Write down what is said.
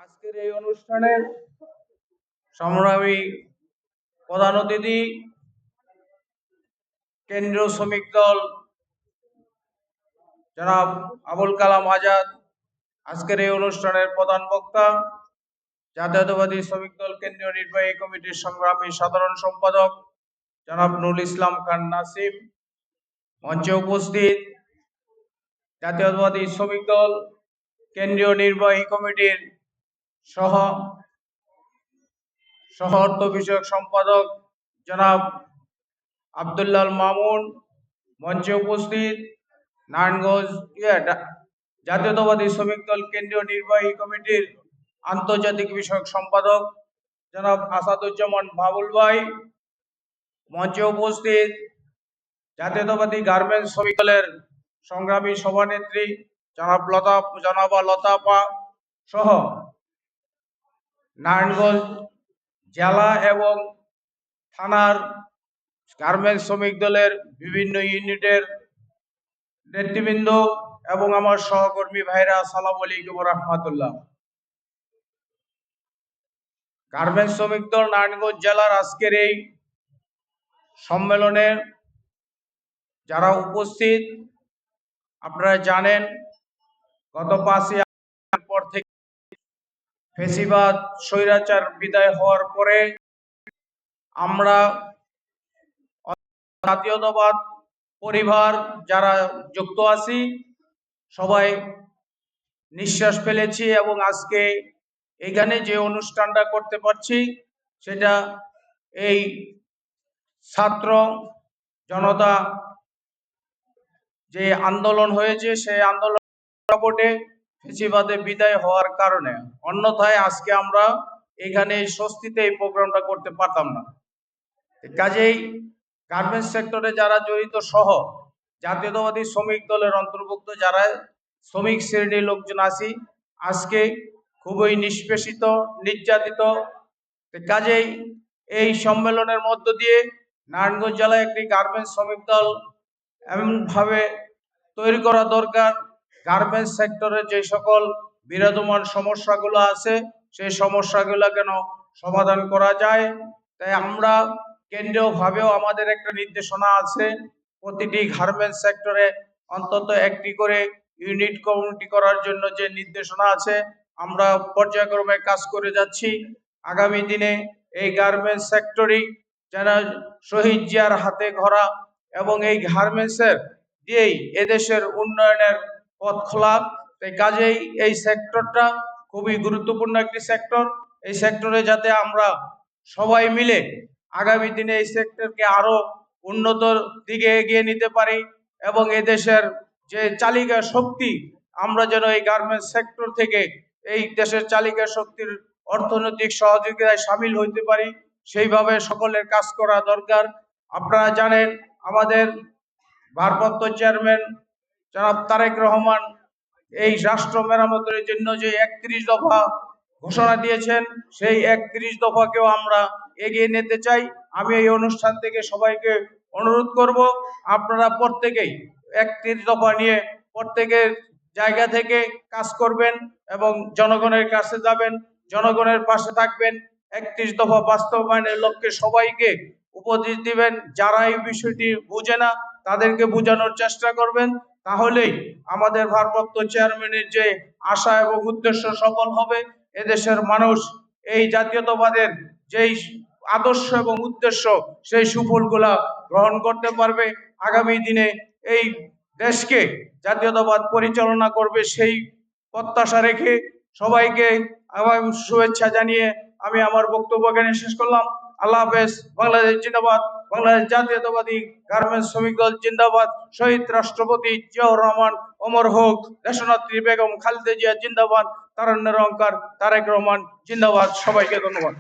আজকের এই অনুষ্ঠানের সংগ্রামী প্রধান অতিথি কেন্দ্রীয় শ্রমিক দল জনাব আবুল কালাম আজাদ, আজকের এই অনুষ্ঠানের প্রধান বক্তা জাতীয়তাবাদী শ্রমিক দল কেন্দ্রীয় নির্বাহী কমিটির সংগ্রামী সাধারণ সম্পাদক জনাব নুরুল ইসলাম খান নাসিম, মঞ্চে উপস্থিত জাতীয়তাবাদী শ্রমিক দল কেন্দ্রীয় নির্বাহী কমিটির সহ অর্থ বিষয়ক সম্পাদক জনাব আব্দুল্লাহ মামুন, মঞ্চে উপস্থিত নারায়ণগঞ্জ জাতীয়তাবাদী শ্রমিক দল কেন্দ্রীয় নির্বাহী কমিটির আন্তর্জাতিক বিষয়ক সম্পাদক জনাব আসাদুজ্জামান বাবুল ভাই, মঞ্চে উপস্থিত জাতীয়তাবাদী গার্মেন্টস শ্রমিক দলের সংগ্রামী সভানেত্রী জনাবা লতাপা সহ নারায়ণগঞ্জ জেলা এবং থানার গার্মেন্টস শ্রমিক দলের বিভিন্ন ইউনিটের নেতৃবৃন্দ এবং আমার সহকর্মী ভাইরা, আসসালামু আলাইকুম ওয়া রাহমাতুল্লাহ। গার্মেন্টস শ্রমিক দল নারায়ণগঞ্জ জেলার আজকের এই সম্মেলনে যারা উপস্থিত, আপনারা জানেন গত 5ই আগস্টের পর থেকে ফ্যাসিবাদ স্বৈরাচার বিদায় হওয়ার পরে আমরা জাতীয়তাবাদ পরিবার যারা যুক্ত আছি সবাই নিঃশ্বাস ফেলেছি এবং আজকে এখানে যে অনুষ্ঠানটা করতে পারছি সেটা এই ছাত্র জনতা যে আন্দোলন হয়েছে সেই আন্দোলন ফ্যাসিবাদে বিদায় হওয়ার কারণে, অন্যথায় আজকে আমরা এখানে স্বস্তিতে এই প্রোগ্রামটা করতে পারতাম না। কাজেই গার্মেন্টস সেক্টরে যারা জড়িত সহ জাতীয়তাবাদী শ্রমিক দলের অন্তর্ভুক্ত যারা শ্রমিক শ্রেণীর লোকজন আছি আজকে খুবই নিষ্পেষিত, নির্যাতিত। কাজেই এই সম্মেলনের মধ্য দিয়ে নারায়ণগঞ্জ জেলায় একটি গার্মেন্টস শ্রমিক দল এমনভাবে তৈরি করা দরকার, গার্মেন্টস সেক্টরে যে সকল বিরাজমান সমস্যাগুলো আছে সেই সমস্যাগুলো কেন সমাধান করা যায়। তাই আমরা কেন্দ্রীয়ভাবেও আমাদের একটা নির্দেশনা আছে, প্রতিটি গার্মেন্টস সেক্টরে অন্তত একটি করে ইউনিট কমিটি করার জন্য যে নির্দেশনা আছে আমরা পর্যায়ক্রমে কাজ করে যাচ্ছি। আগামী দিনে এই গার্মেন্টস সেক্টরই যেন শহীদ জিয়ার হাতে গড়া এবং এই গার্মেন্টসের দিয়েই এদেশের উন্নয়নের পথ খোলা। তাই কাজেই এই সেক্টরটা খুবই গুরুত্বপূর্ণ একটি সেক্টর। এই সেক্টরে যাতে আমরা সবাই মিলে আগামী দিনে এই সেক্টরকে আরো উন্নত দিকে এগিয়ে নিতে পারি এবং এদেশের যে চালিকা শক্তি আমরা যেন এই গার্মেন্টস সেক্টর থেকে এই দেশের চালিকা শক্তির অর্থনৈতিক সহযোগিতায় সামিল হইতে পারি, সেইভাবে সকলের কাজ করা দরকার। আপনারা জানেন আমাদের ভারপ্রাপ্ত চেয়ারম্যান জনাব তারেক রহমান এই রাষ্ট্র মেরামতের জন্য যে 31 দফা ঘোষণা দিয়েছেন সেই 31 দফাকেও আমরা এগিয়ে নিতে চাই। আমি এই অনুষ্ঠান থেকে সবাইকে অনুরোধ করব আপনারা প্রত্যেকেই 31 দফা নিয়ে প্রত্যেকের জায়গা থেকে কাজ করবেন এবং জনগণের কাছে যাবেন, জনগণের পাশে থাকবেন, 31 দফা বাস্তবায়নের লক্ষ্যে সবাইকে উপদেশ দিবেন। যারা এই বিষয়টি বুঝে না তাদেরকে বোঝানোর চেষ্টা করবেন, তাহলেই আমাদের ভারপ্রাপ্ত চেয়ারম্যানের যে আশা এবং উদ্দেশ্য সফল হবে। এদেশের মানুষ এই জাতীয়তাবাদের যেই আদর্শ এবং উদ্দেশ্য সেই সুফলগুলা গ্রহণ করতে পারবে। আগামী দিনে এই দেশকে জাতীয়তাবাদ পরিচালনা করবে সেই প্রত্যাশা রেখে সবাইকে আমার শুভেচ্ছা জানিয়ে আমি আমার বক্তব্য এখানে শেষ করলাম। আল্লাহ হাফেজ। বাংলাদেশ জিন্দাবাদ। বাংলাদেশ জাতীয়তাবাদী গার্মেন্টস শ্রমিক দল জিন্দাবাদ। শহীদ রাষ্ট্রপতি জিয়াউর রহমান অমর হোক। দেশনেত্রী বেগম খালেদা জিয়া জিন্দাবাদ। তারুণ্যের অহংকার তারেক রহমান জিন্দাবাদ। সবাইকে ধন্যবাদ।